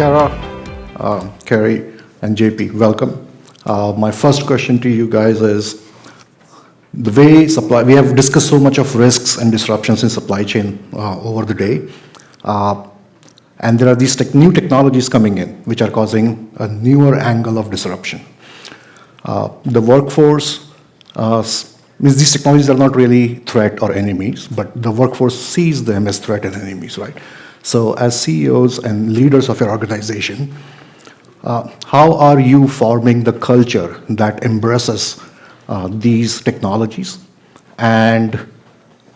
Kara, Kerry, and JP, welcome. My first question to you guys is, the way we have discussed so much of risks and disruptions in supply chain over the day, and there are these new technologies coming in which are causing a newer angle of disruption. The workforce, these technologies are not really threat or enemies, but the workforce sees them as threat and enemies, right? So as CEOs and leaders of your organization, how are you forming the culture that embraces these technologies? And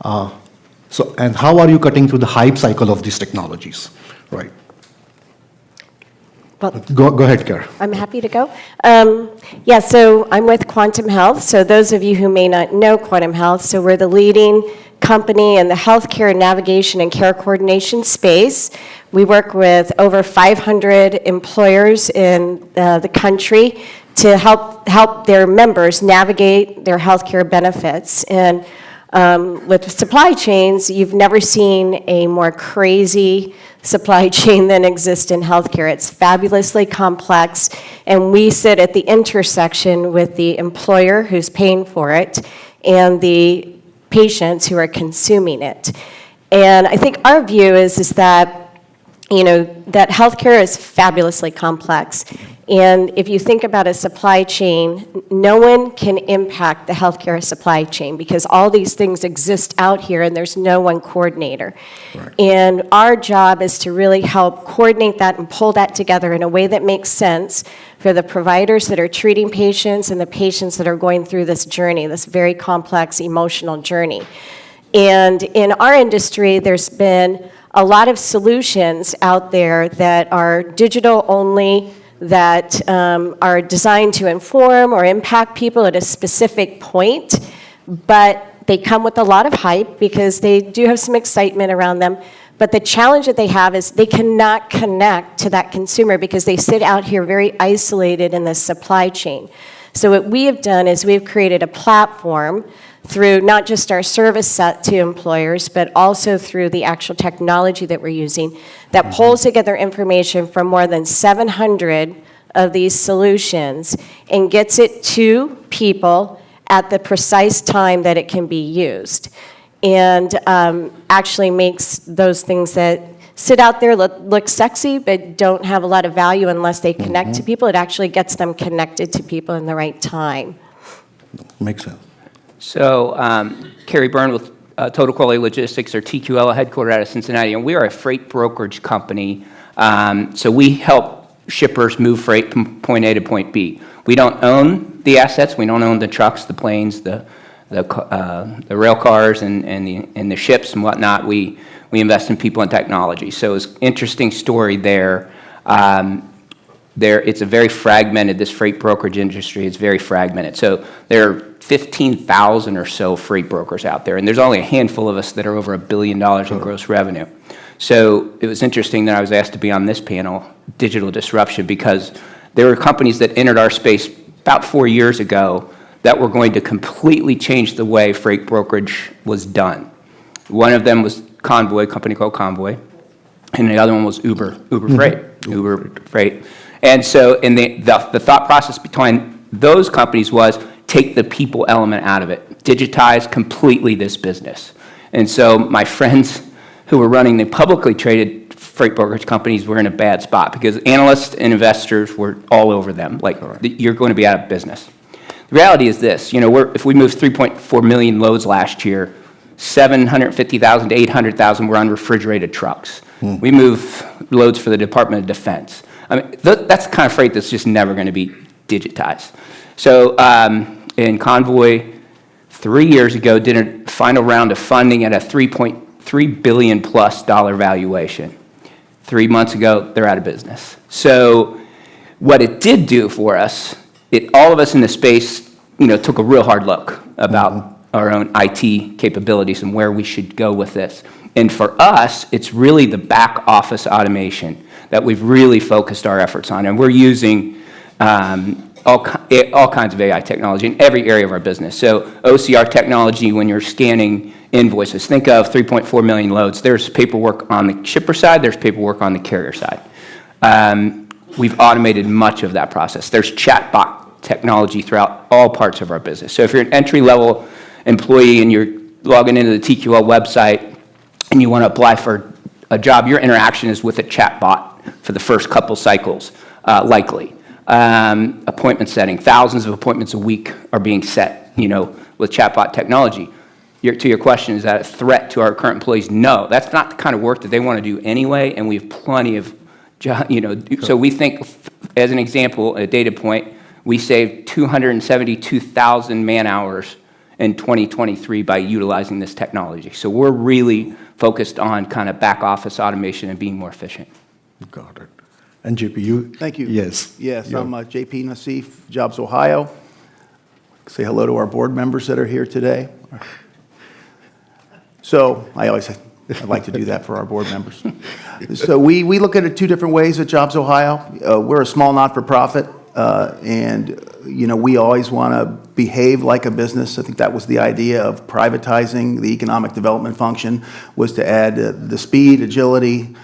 how are you cutting through the hype cycle of these technologies, right? Well, go ahead, Kerry. I'm happy to go. So I'm with Quantum Health. So those of you who may not know Quantum Health, so we're the leading company in the healthcare navigation and care coordination space. We work with over 500 employers in the country to help their members navigate their healthcare benefits. And with supply chains, you've never seen a more crazy supply chain than exists in healthcare. It's fabulously complex, and we sit at the intersection with the employer who's paying for it and the patients who are consuming it. And I think our view is that, that healthcare is fabulously complex. And if you think about a supply chain, no one can impact the healthcare supply chain because all these things exist out here and there's no one coordinator. Right. And our job is to really help coordinate that and pull that together in a way that makes sense for the providers that are treating patients and the patients that are going through this journey, this very complex emotional journey. And in our industry, there's been a lot of solutions out there that are digital only, that are designed to inform or impact people at a specific point, but they come with a lot of hype because they do have some excitement around them. But the challenge that they have is they cannot connect to that consumer because they sit out here very isolated in the supply chain. So what we have done is we've created a platform through not just our service set to employers, but also through the actual technology that we're using that pulls together information from more than 700 of these solutions and gets it to people at the precise time that it can be used. And actually makes those things that sit out there look sexy, but don't have a lot of value unless they connect to people. It actually gets them connected to people in the right time. Makes sense. So, Kerry, Byrne with Total Quality Logistics, or TQL, headquartered out of Cincinnati, and we are a freight brokerage company. So we help shippers move freight from point A to point B. We don't own the assets. We don't own the trucks, the planes, the rail cars, and the ships and whatnot. We invest in people and technology. So it's an interesting story there. It's a very fragmented, this freight brokerage industry is very fragmented. So there are 15,000 or so freight brokers out there, and there's only a handful of us that are over $1 billion in gross revenue. So it was interesting that I was asked to be on this panel, Digital Disruption, because there were companies that entered our space about 4 years ago that were going to completely change the way freight brokerage was done. One of them was Convoy, a company called Convoy, and the other one was Uber Freight. And so the thought process behind those companies was take the people element out of it, digitize completely this business. And so my friends who were running the publicly traded freight brokerage companies were in a bad spot because analysts and investors were all over them, like, you're going to be out of business. The reality is this, if we moved 3.4 million loads last year, 750,000 to 800,000 were on refrigerated trucks. We move loads for the Department of Defense. I mean, that's the kind of freight that's just never going to be digitized. So in Convoy, 3 years ago, did a final round of funding at a $3.3 billion plus valuation. 3 months ago, they're out of business. So what it did do for us, all of us in the space, took a real hard look about our own IT capabilities and where we should go with this. And for us, it's really the back office automation that we've really focused our efforts on. And we're using all kinds of AI technology in every area of our business. So OCR technology, when you're scanning invoices, think of 3.4 million loads. There's paperwork on the shipper side, there's paperwork on the carrier side. we've automated much of that process. There's chatbot technology throughout all parts of our business. So if you're an entry-level employee and you're logging into the TQL website and you want to apply for a job, your interaction is with a chatbot for the first couple cycles, likely. Appointment setting, thousands of appointments a week are being set, with chatbot technology. To your question, is that a threat to our current employees? No, that's not the kind of work that they want to do anyway, and we have plenty of, so we think, as an example, a data point, we saved 272,000 man-hours in 2023 by utilizing this technology. So we're really focused on kind of back office automation and being more efficient. Got it. And JP, you? Thank you. Yes. Yes, I'm JP Nauseef, JobsOhio. Say hello to our board members that are here today. So I like to do that for our board members. So we look at it two different ways at JobsOhio. We're a small not-for-profit, and we always want to behave like a business. I think that was the idea of privatizing the economic development function, was to add the speed, agility,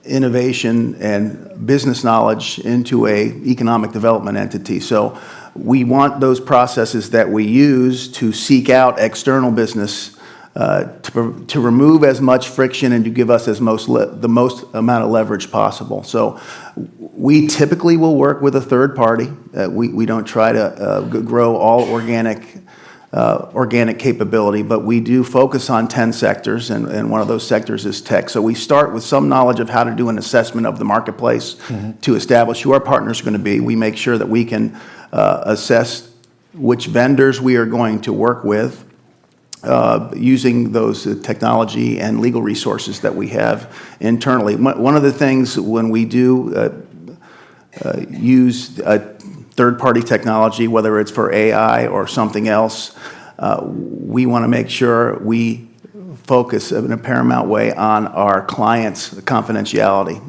innovation, and business knowledge into a economic development entity. So we want those processes that we use to seek out external business to remove as much friction and to give us the most amount of leverage possible. So we typically will work with a third party. We don't try to grow all organic capability, but we do focus on 10 sectors, and one of those sectors is tech. So we start with some knowledge of how to do an assessment of the marketplace to establish who our partners are going to be. We make sure that we can assess which vendors we are going to work with, using those technology and legal resources that we have internally. One of the things when we do use third-party technology, whether it's for AI or something else, we want to make sure we focus in a paramount way on our clients' confidentiality.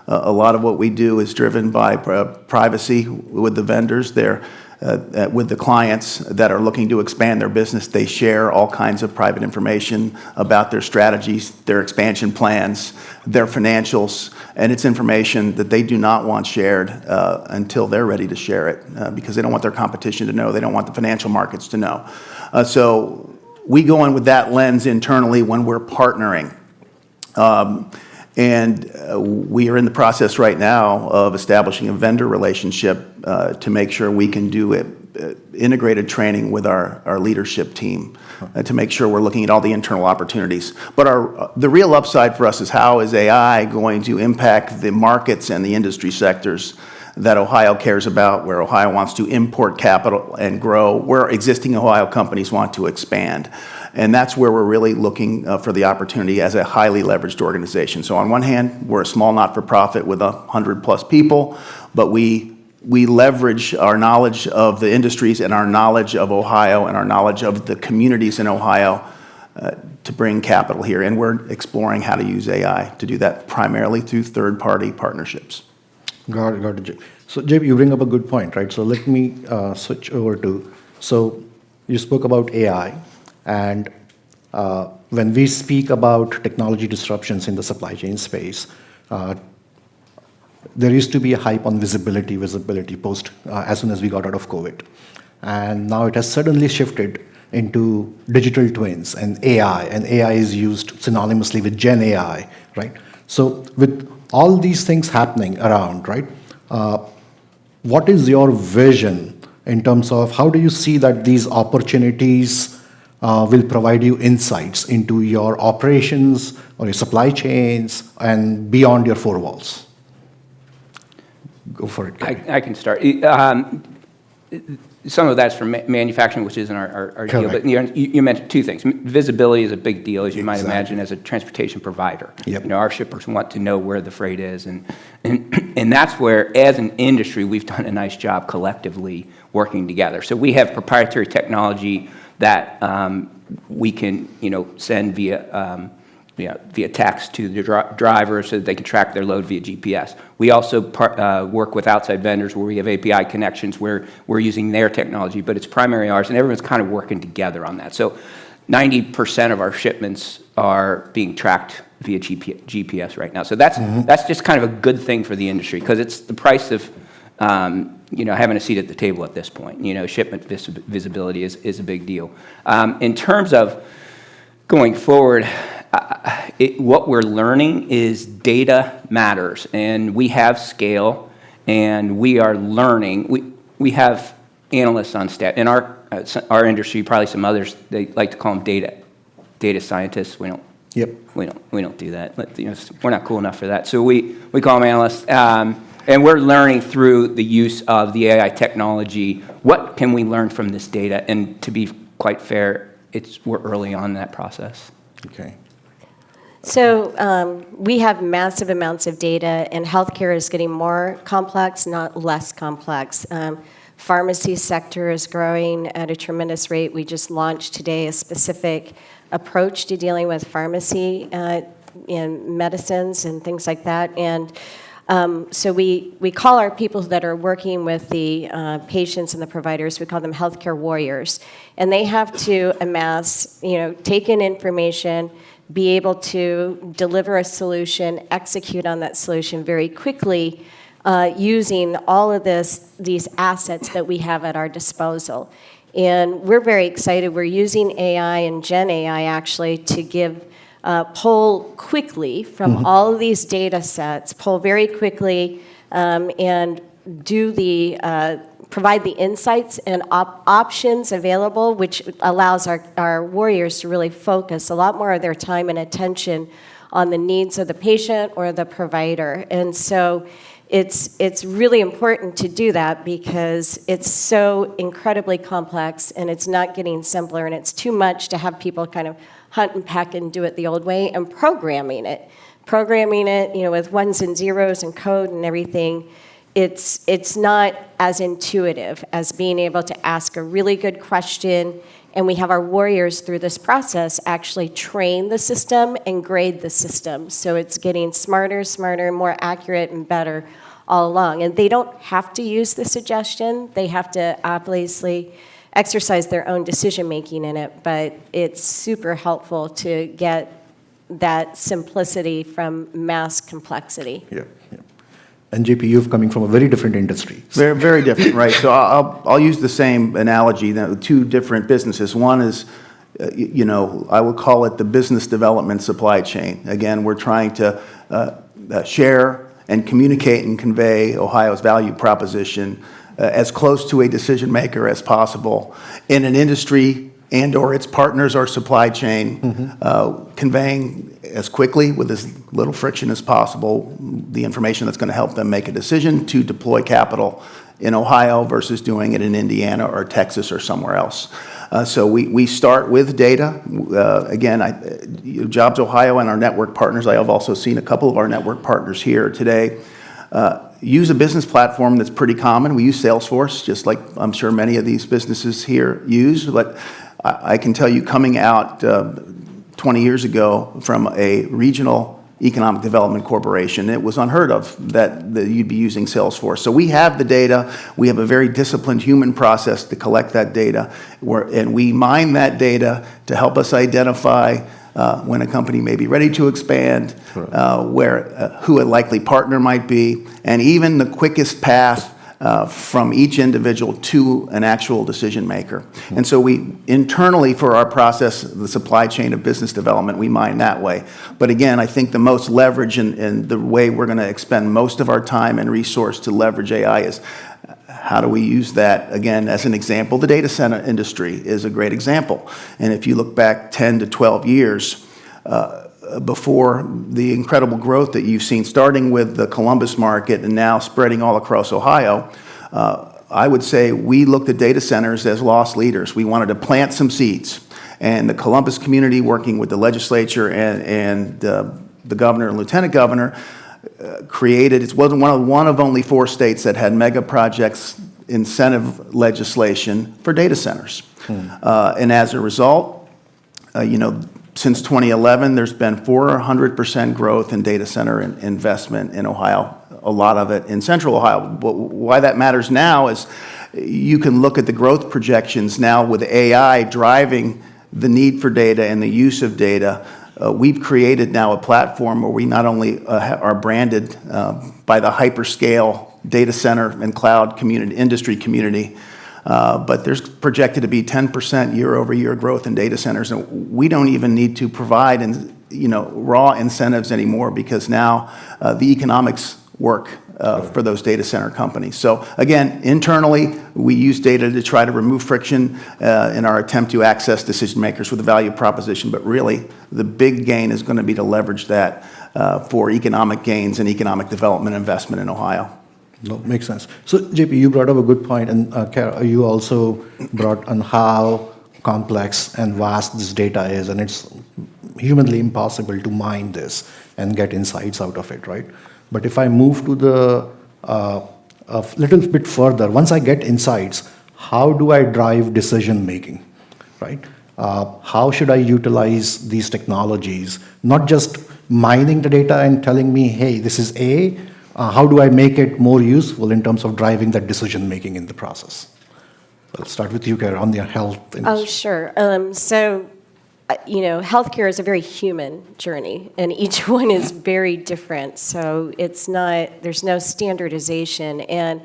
A lot of what we do is driven by privacy with the vendors. With the clients that are looking to expand their business, they share all kinds of private information about their strategies, their expansion plans, their financials, and it's information that they do not want shared until they're ready to share it, because they don't want their competition to know, they don't want the financial markets to know. So we go in with that lens internally when we're partnering. And we are in the process right now of establishing a vendor relationship to make sure we can do integrated training with our leadership team to make sure we're looking at all the internal opportunities. But the real upside for us is how is AI going to impact the markets and the industry sectors that Ohio cares about, where Ohio wants to import capital and grow, where existing Ohio companies want to expand. And that's where we're really looking for the opportunity as a highly leveraged organization. So on one hand, we're a small not-for-profit with 100+ people, but we leverage our knowledge of the industries and our knowledge of Ohio and our knowledge of the communities in Ohio to bring capital here. And we're exploring how to use AI to do that primarily through third-party partnerships. Got it, JP. So, JP, you bring up a good point, right? So let me switch over to, so you spoke about AI, and when we speak about technology disruptions in the supply chain space, there used to be a hype on visibility post as soon as we got out of COVID. And now it has suddenly shifted into digital twins and AI is used synonymously with Gen AI, right? So with all these things happening around, right, what is your vision in terms of how do you see that these opportunities will provide you insights into your operations or your supply chains and beyond your four walls? Go for it. I can start. Some of that's from manufacturing, which isn't our deal. But you mentioned two things. Visibility is a big deal, as you might imagine, as a transportation provider. Yep. Our shippers want to know where the freight is. And that's where, as an industry, we've done a nice job collectively working together. So we have proprietary technology that we can, send via text to the driver so that they can track their load via GPS. We also work with outside vendors where we have API connections where we're using their technology, but it's primarily ours, and everyone's kind of working together on that. So 90% of our shipments are being tracked via GPS right now. So that's just kind of a good thing for the industry because it's the price of having a seat at the table at this point. Shipment visibility is a big deal. In terms of going forward, what we're learning is data matters, and we have scale, and we are learning. We have analysts on staff in our industry, probably some others. They like to call them data scientists. We don't. Yep. We don't do that. We're not cool enough for that. So we call them analysts. And we're learning through the use of the AI technology, what can we learn from this data? And to be quite fair, we're early on in that process. Okay. So we have massive amounts of data, and healthcare is getting more complex, not less complex. Pharmacy sector is growing at a tremendous rate. We just launched today a specific approach to dealing with pharmacy in medicines and things like that. And so we call our people that are working with the patients and the providers, we call them healthcare warriors. And they have to amass, take in information, be able to deliver a solution, execute on that solution very quickly, using all of these assets that we have at our disposal. And we're very excited. We're using AI and Gen AI actually to pull quickly from all of these data sets, pull very quickly, and provide the insights and options available, which allows our warriors to really focus a lot more of their time and attention on the needs of the patient or the provider. And so it's really important to do that because it's so incredibly complex and it's not getting simpler, and it's too much to have people kind of hunt and peck and do it the old way, and programming it, with ones and zeros and code and everything, it's not as intuitive as being able to ask a really good question, and we have our warriors through this process actually train the system and grade the system, so it's getting smarter, more accurate, and better all along. And they don't have to use the suggestion, they have to obviously exercise their own decision-making in it, but it's super helpful to get that simplicity from mass complexity. Yeah. And JP, you're coming from a very different industry. Very, very different, right? So I'll use the same analogy, two different businesses. One is, I would call it the business development supply chain. Again, we're trying to share and communicate and convey Ohio's value proposition as close to a decision maker as possible in an industry and or its partners or supply chain, conveying as quickly with as little friction as possible the information that's going to help them make a decision to deploy capital in Ohio versus doing it in Indiana or Texas or somewhere else. So we start with data. Again, JobsOhio and our network partners, I have also seen a couple of our network partners here today, use a business platform that's pretty common. We use Salesforce, just like I'm sure many of these businesses here use, but I can tell you coming out 20 years ago from a regional economic development corporation, it was unheard of that you'd be using Salesforce. So we have the data, we have a very disciplined human process to collect that data, and we mine that data to help us identify when a company may be ready to expand, who a likely partner might be, and even the quickest path from each individual to an actual decision maker. And so we internally for our process, the supply chain of business development, we mine that way. But again, I think the most leverage and the way we're going to expend most of our time and resource to leverage AI is how do we use that? Again, as an example, the data center industry is a great example. And if you look back 10 to 12 years, before the incredible growth that you've seen, starting with the Columbus market and now spreading all across Ohio, I would say we looked at data centers as lost leaders. We wanted to plant some seeds. And the Columbus community, working with the legislature and the governor and lieutenant governor, created, it wasn't one of only 4 states that had mega projects incentive legislation for data centers. And as a result, since 2011, there's been 400% growth in data center investment in Ohio, a lot of it in central Ohio. But why that matters now is you can look at the growth projections now with AI driving the need for data and the use of data we've created now a platform where we not only are branded by the hyperscale data center and cloud community, industry community, but there's projected to be 10% year-over-year growth in data centers, and we don't even need to provide raw incentives anymore because now the economics work for those data center companies. So again, internally, we use data to try to remove friction in our attempt to access decision makers with a value proposition, but really the big gain is going to be to leverage that for economic gains and economic development investment in Ohio. No, makes sense. So, JP, you brought up a good point, and you also brought on how complex and vast this data is, and it's humanly impossible to mine this and get insights out of it, right? But if I move to the a little bit further, once I get insights, how do I drive decision making, right? How should I utilize these technologies? Not just mining the data and telling me, hey, this is A. How do I make it more useful in terms of driving that decision making in the process? I'll start with you, Kerry, on the health industry. Oh, sure. Healthcare is a very human journey, and each one is very different. So there's no standardization. And,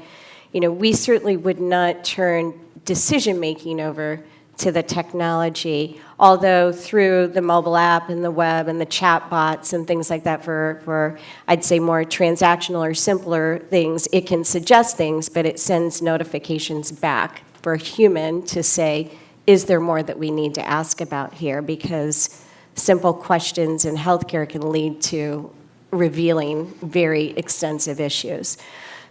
we certainly would not turn decision-making over to the technology, although through the mobile app and the web and the chat bots and things like that for I'd say more transactional or simpler things, it can suggest things, but it sends notifications back for a human to say, is there more that we need to ask about here? Because simple questions in healthcare can lead to revealing very extensive issues.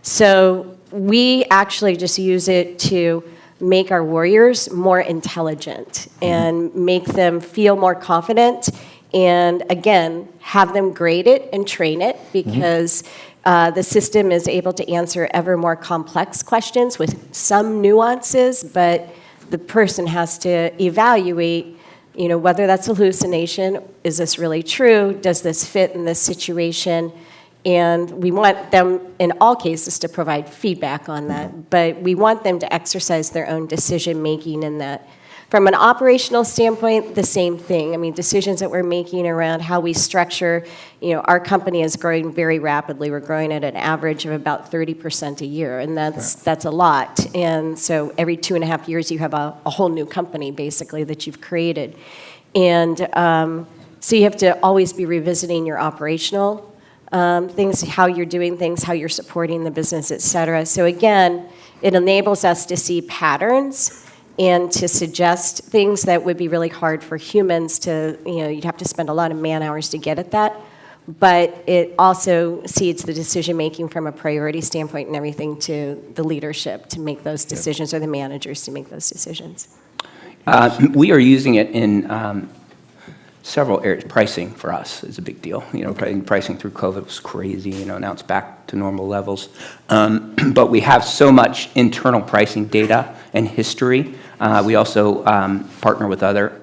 So we actually just use it to make our warriors more intelligent and make them feel more confident, and again, have them grade it and train it, because the system is able to answer ever more complex questions with some nuances, but the person has to evaluate, whether that's hallucination, is this really true, does this fit in this situation? And we want them, in all cases, to provide feedback on that, but we want them to exercise their own decision-making in that. From an operational standpoint, the same thing. I mean, decisions that we're making around how we structure, our company is growing very rapidly. We're growing at an average of about 30% a year, and that's a lot. And so every 2.5 years, you have a whole new company, basically, that you've created. And so you have to always be revisiting your operational things, how you're doing things, how you're supporting the business, et cetera. So again, it enables us to see patterns and to suggest things that would be really hard for humans to, you'd have to spend a lot of man hours to get at that. But it also seeds the decision-making from a priority standpoint and everything to the leadership to make those decisions, or the managers to make those decisions. We are using it in several areas. Pricing for us is a big deal. Pricing through COVID was crazy. Now it's back to normal levels. But we have so much internal pricing data and history. We also partner with other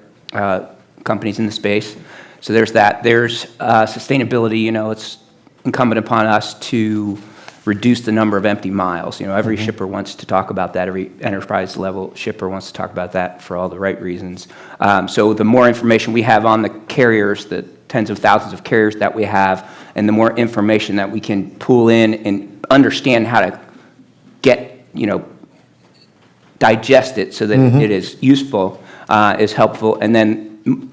companies in the space. So there's that. There's sustainability. It's incumbent upon us to reduce the number of empty miles. Every shipper wants to talk about that. Every enterprise level shipper wants to talk about that for all the right reasons. So the more information we have on the carriers, the tens of thousands of carriers that we have, and the more information that we can pull in and understand how to get, digest it so that it is useful, is helpful. And then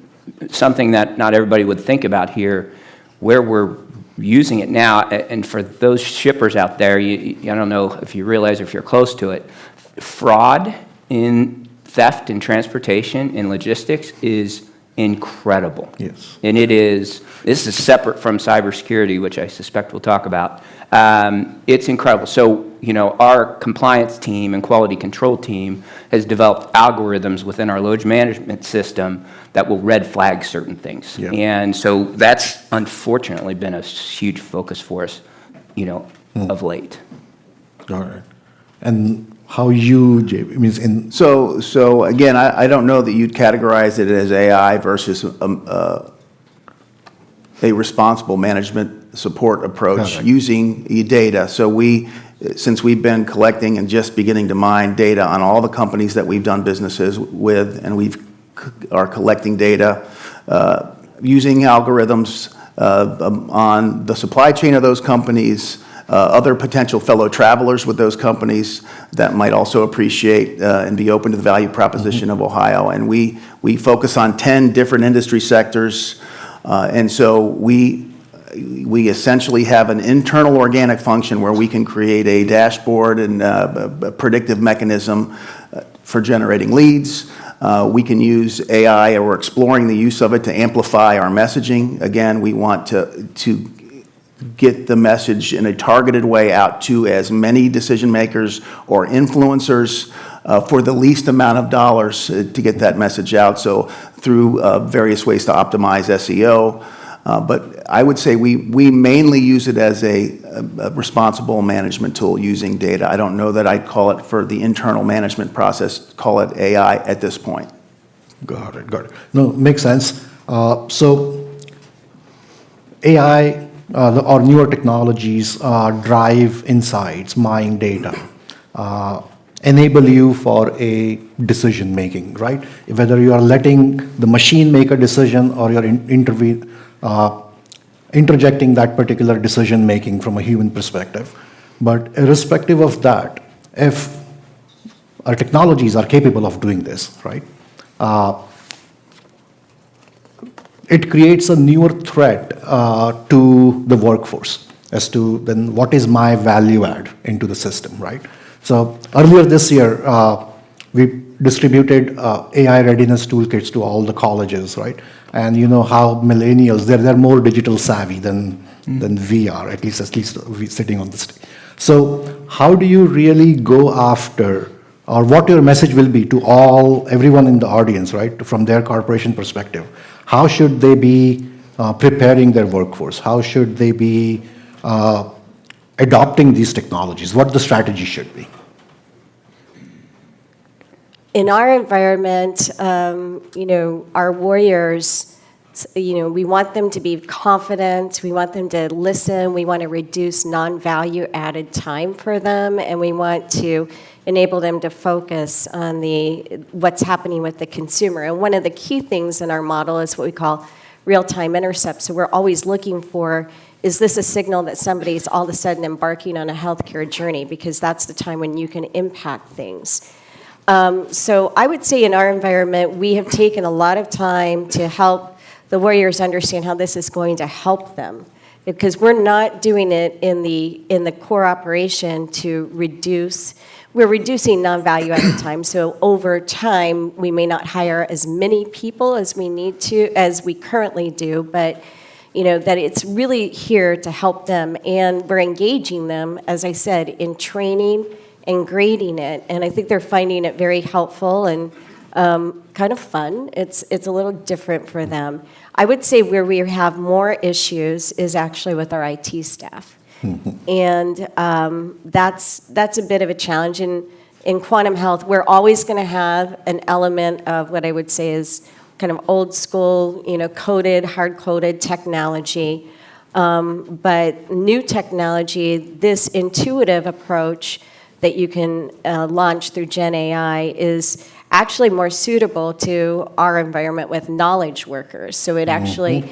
something that not everybody would think about here, where we're using it now, and for those shippers out there, I don't know if you realize or if you're close to it, fraud in theft in transportation and logistics is incredible. Yes. And this is separate from cybersecurity, which I suspect we'll talk about. It's incredible. So, our compliance team and quality control team has developed algorithms within our load management system that will red flag certain things. Yeah. And so that's unfortunately been a huge focus for us, of late. All right. And how you, JP, means in... So again, I don't know that you'd categorize it as AI versus a responsible management support approach. Correct. Using data. So since we've been collecting and just beginning to mine data on all the companies that we've done businesses with, and are collecting data using algorithms on the supply chain of those companies, other potential fellow travelers with those companies that might also appreciate and be open to the value proposition of Ohio. And we focus on 10 different industry sectors, and so we essentially have an internal organic function where we can create a dashboard and a predictive mechanism for generating leads. We can use AI, or we're exploring the use of it to amplify our messaging. Again, we want to get the message in a targeted way out to as many decision makers or influencers for the least amount of dollars to get that message out. So through various ways to optimize SEO. But I would say we mainly use it as a responsible management tool using data. I don't know that I'd call it for the internal management process, call it AI at this point. Got it, got it. No, makes sense. So AI or newer technologies drive insights, mine data, enable you for a decision making, right? Whether you are letting the machine make a decision or you're interjecting that particular decision making from a human perspective. But irrespective of that, if our technologies are capable of doing this, right? It creates a newer threat to the workforce as to then what is my value add into the system, right? So earlier this year, we distributed AI readiness toolkits to all the colleges, right? And you know how millennials, they're more digital savvy than we are, at least we sitting on this. So how do you really go after, or what your message will be to everyone in the audience, right? From their corporation perspective, how should they be preparing their workforce? How should they be adopting these technologies? What the strategy should be? In our environment, our warriors, we want them to be confident, we want them to listen, we want to reduce non-value added time for them, and we want to enable them to focus on what's happening with the consumer. And one of the key things in our model is what we call real-time intercept. So we're always looking for, is this a signal that somebody's all of a sudden embarking on a healthcare journey? Because that's the time when you can impact things. So I would say in our environment, we have taken a lot of time to help the warriors understand how this is going to help them. Because we're not doing it in the core operation to reduce, we're reducing non-value added time. So over time, we may not hire as many people as we need to, as we currently do, but that it's really here to help them. And we're engaging them, as I said, in training and grading it, and I think they're finding it very helpful and kind of fun. It's a little different for them. I would say where we have more issues is actually with our IT staff, and that's a bit of a challenge. In quantum health, we're always going to have an element of what I would say is kind of old school, coded, hard-coded technology, but new technology, this intuitive approach that you can launch through Gen AI is actually more suitable to our environment with knowledge workers. So it actually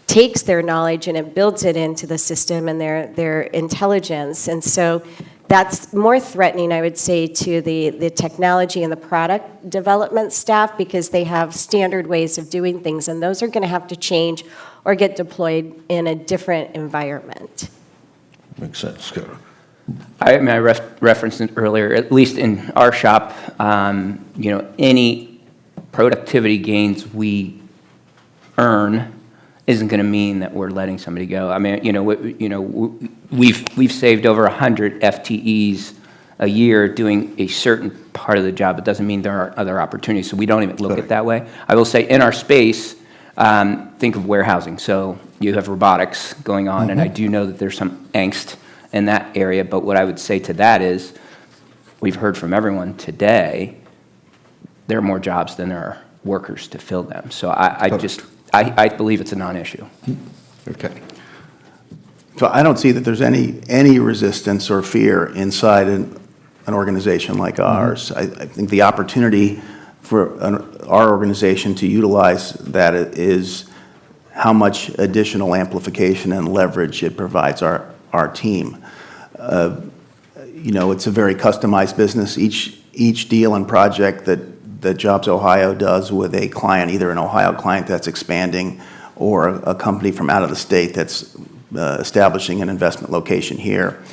takes their knowledge and it builds it into the system and their intelligence. And so that's more threatening, I would say, to the technology and the product development staff because they have standard ways of doing things, and those are going to have to change or get deployed in a different environment. Makes sense, Kerry. I referenced it earlier, at least in our shop, any productivity gains we earn isn't going to mean that we're letting somebody go. I mean, we've saved over 100 FTEs a year doing a certain part of the job. It doesn't mean there are other opportunities, so we don't even look at it that way. I will say in our space, think of warehousing. So you have robotics going on, and I do know that there's some angst in that area, but what I would say to that is, we've heard from everyone today, there are more jobs than there are workers to fill them. So I believe it's a non-issue. Okay. So I don't see that there's any resistance or fear inside an organization like ours. I think the opportunity for our organization to utilize that is how much additional amplification and leverage it provides our team. It's a very customized business. Each deal and project that JobsOhio does with a client, either an Ohio client that's expanding or a company from out of the state that's establishing an investment location here,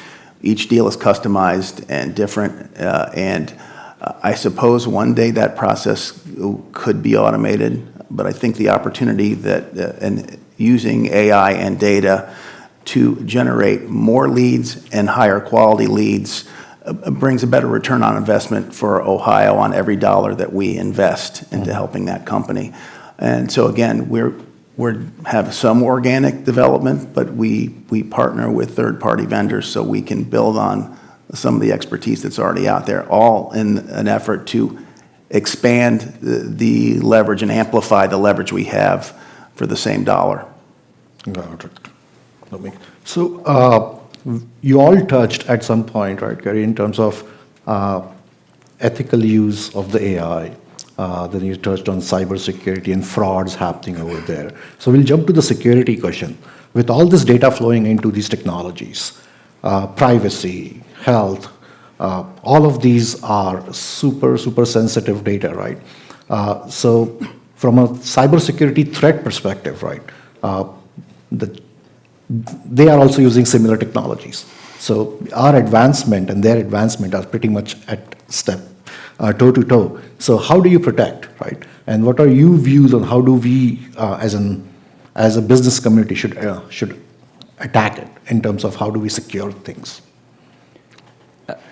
each deal is customized and different, and I suppose one day that process could be automated, but I think the opportunity that and using AI and data to generate more leads and higher quality leads brings a better return on investment for Ohio on every dollar that we invest into helping that company. And so again, we have some organic development, but we partner with third-party vendors so we can build on some of the expertise that's already out there, all in an effort to expand the leverage and amplify the leverage we have for the same dollar. Got it. So you all touched at some point, right, Kerry, in terms of ethical use of the AI. Then you touched on cybersecurity and frauds happening over there. So we'll jump to the security question. With all this data flowing into these technologies, privacy, health, all of these are super, super sensitive data, right? So from a cybersecurity threat perspective, right, they are also using similar technologies. So our advancement and their advancement are pretty much at step, toe to toe. So how do you protect, right? And what are your views on how do we, as a business community, should attack it in terms of how do we secure things?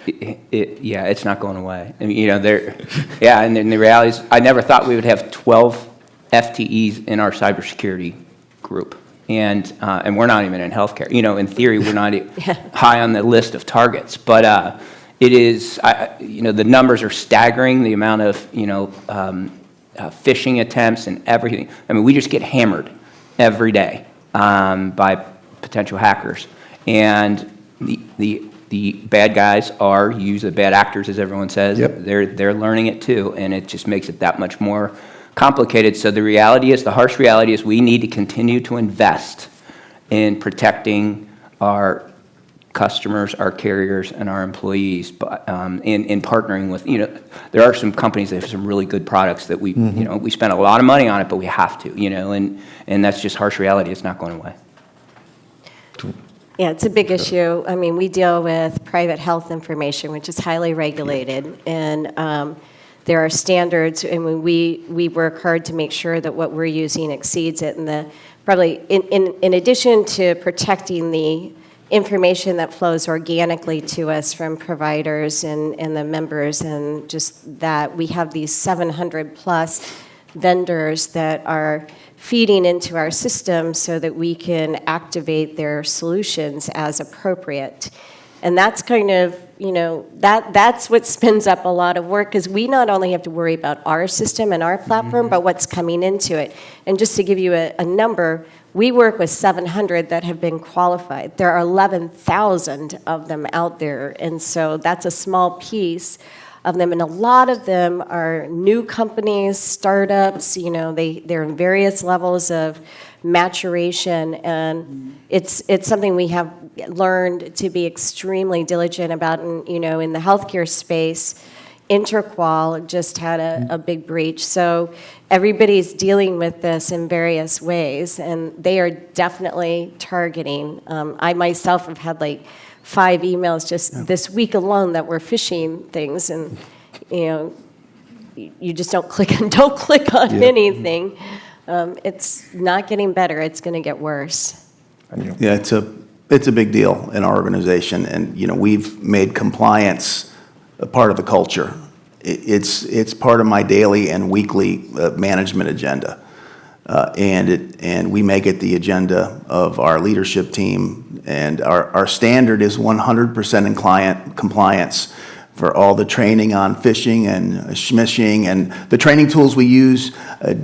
Yeah, it's not going away. I mean, and then the reality is, I never thought we would have 12 FTEs in our cybersecurity group. And we're not even in healthcare. In theory, we're not high on the list of targets. But it is, the numbers are staggering, the amount of, phishing attempts and everything. I mean, we just get hammered every day by potential hackers. And the bad guys are usually bad actors, as everyone says. Yep. They're learning it too, and it just makes it that much more complicated. So the harsh reality is we need to continue to invest in protecting our customers, our carriers, and our employees, but in partnering with, there are some companies that have some really good products that we, we spend a lot of money on it, but we have to, and that's just harsh reality. It's not going away. Yeah, it's a big issue. I mean, we deal with private health information, which is highly regulated, and there are standards, and we work hard to make sure that what we're using exceeds it. And probably in addition to protecting the information that flows organically to us from providers and the members, and just that we have these 700 plus vendors that are feeding into our system so that we can activate their solutions as appropriate. And that's kind of, that's what spins up a lot of work, because we not only have to worry about our system and our platform, but what's coming into it. And just to give you a number, we work with 700 that have been qualified. There are 11,000 of them out there, and so that's a small piece of them, and a lot of them are new companies, startups, they're in various levels of maturation, and it's something we have learned to be extremely diligent about. And in the healthcare space, Interqual just had a big breach, so everybody's dealing with this in various ways, and they are definitely targeting. I myself have had 5 emails just this week alone that were phishing things, and you just don't click on anything. It's not getting better. It's going to get worse. Yeah, it's a big deal in our organization, and we've made compliance a part of the culture. It's part of my daily and weekly management agenda, and we make it the agenda of our leadership team. And our standard is 100% in client compliance for all the training on phishing and smishing, and the training tools we use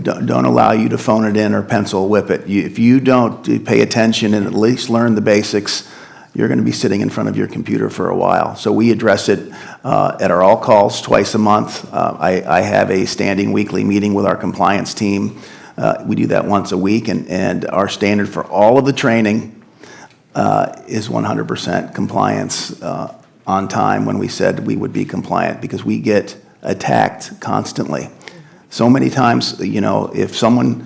don't allow you to phone it in or pencil whip it. If you don't pay attention and at least learn the basics, you're going to be sitting in front of your computer for a while. So we address it at our all calls twice a month. I have a standing weekly meeting with our compliance team We do that once a week, and our standard for all of the training is 100% compliance on time when we said we would be compliant, because we get attacked constantly. So many times, you know, if someone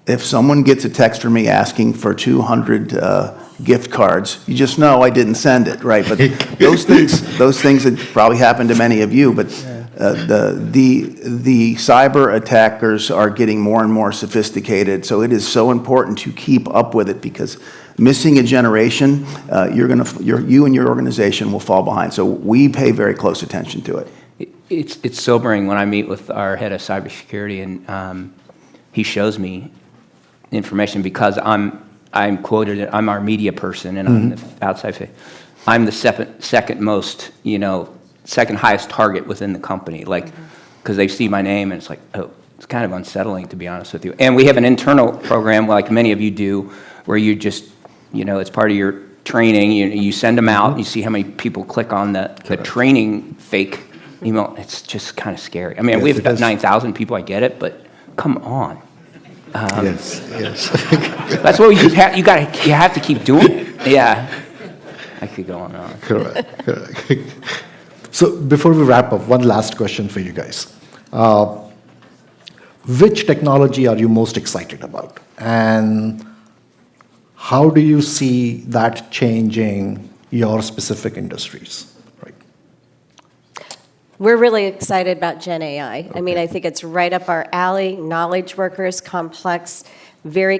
gets a text from me asking for 200 gift cards, you just know I didn't send it, right? But those things that probably happen to many of you, but the cyber attackers are getting more and more sophisticated. So it is so important to keep up with it, because missing a generation, you and your organization will fall behind. So we pay very close attention to it. It's sobering when I meet with our head of cybersecurity, and he shows me information, because I'm quoted. I'm our media person, and I'm the outside face. I'm the second most, you know, second highest target within the company. Like, because they see my name, and it's like, oh, it's kind of unsettling, to be honest with you. And we have an internal program, like many of you do, where you just, you know, it's part of your training. You send them out, and you see how many people click on the training fake email. It's just kind of scary. I mean, Yes, we have about 9,000 people. I get it, but come on. Yes. That's what you have to keep doing it. Yeah. I could go on and on. Correct. So before we wrap up, one last question for you guys. Which technology are you most excited about? And how do you see that changing your specific industries? Right. We're really excited about Gen AI. I mean, I think it's right up our alley. Knowledge workers, complex, very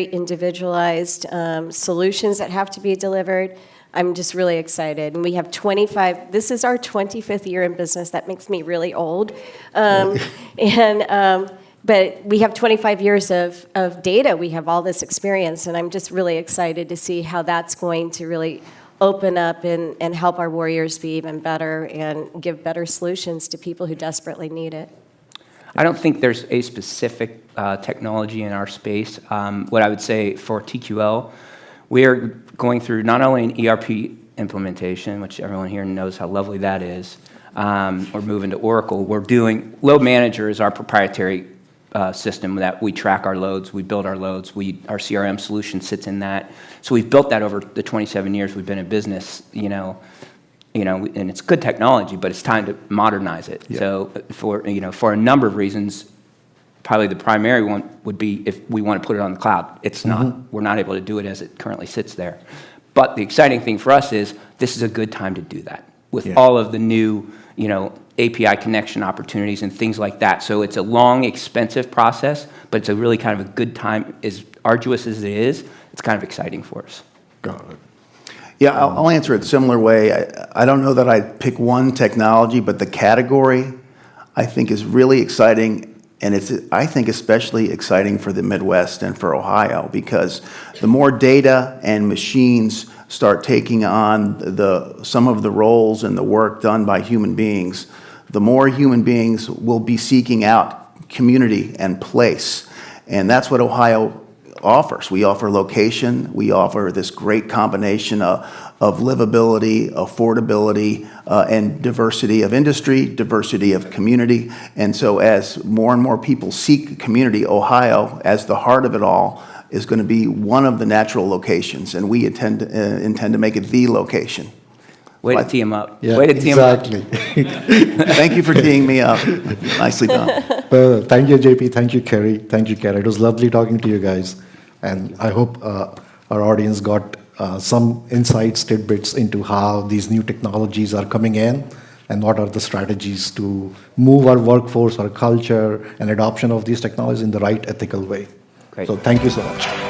individualized solutions that have to be delivered. I'm just really excited. And we have this is our 25th year in business. That makes me really old. But we have 25 years of data. We have all this experience, and I'm just really excited to see how that's going to really open up and help our warriors be even better and give better solutions to people who desperately need it. I don't think there's a specific technology in our space. What I would say for TQL, we are going through not only an ERP implementation, which everyone here knows how lovely that is. We're moving to Oracle. We're doing Load Manager is our proprietary system that we track our loads, we build our loads, our CRM solution sits in that. So we've built that over the 27 years we've been in business, and it's good technology, but it's time to modernize it. Yeah. So for a number of reasons, probably the primary one would be if we want to put it on the cloud. It's not, we're not able to do it as it currently sits there. But the exciting thing for us is this is a good time to do that with all of the new, API connection opportunities and things like that. So it's a long, expensive process, but it's a really kind of a good time. As arduous as it is, it's kind of exciting for us. Got it. Yeah, I'll answer it a similar way. I don't know that I'd pick one technology, but the category I think is really exciting, and it's, I think, especially exciting for the Midwest and for Ohio, because the more data and machines start taking on some of the roles and the work done by human beings, the more human beings will be seeking out community and place. And that's what Ohio offers. We offer location. We offer this great combination of livability, affordability, and diversity of industry, diversity of community. And so as more and more people seek community, Ohio, as the heart of it all, is going to be one of the natural locations. And we intend to make it the location. Way to tee him up. Yeah, way to tee him up. exactly. Thank you for teeing me up. Nicely done. Thank you, JP. Thank you, Kerry. Thank you, Kerry. It was lovely talking to you guys. And I hope our audience got some insights, tidbits into how these new technologies are coming in and what are the strategies to move our workforce, our culture, and adoption of these technologies in the right ethical way. Great. So thank you so much.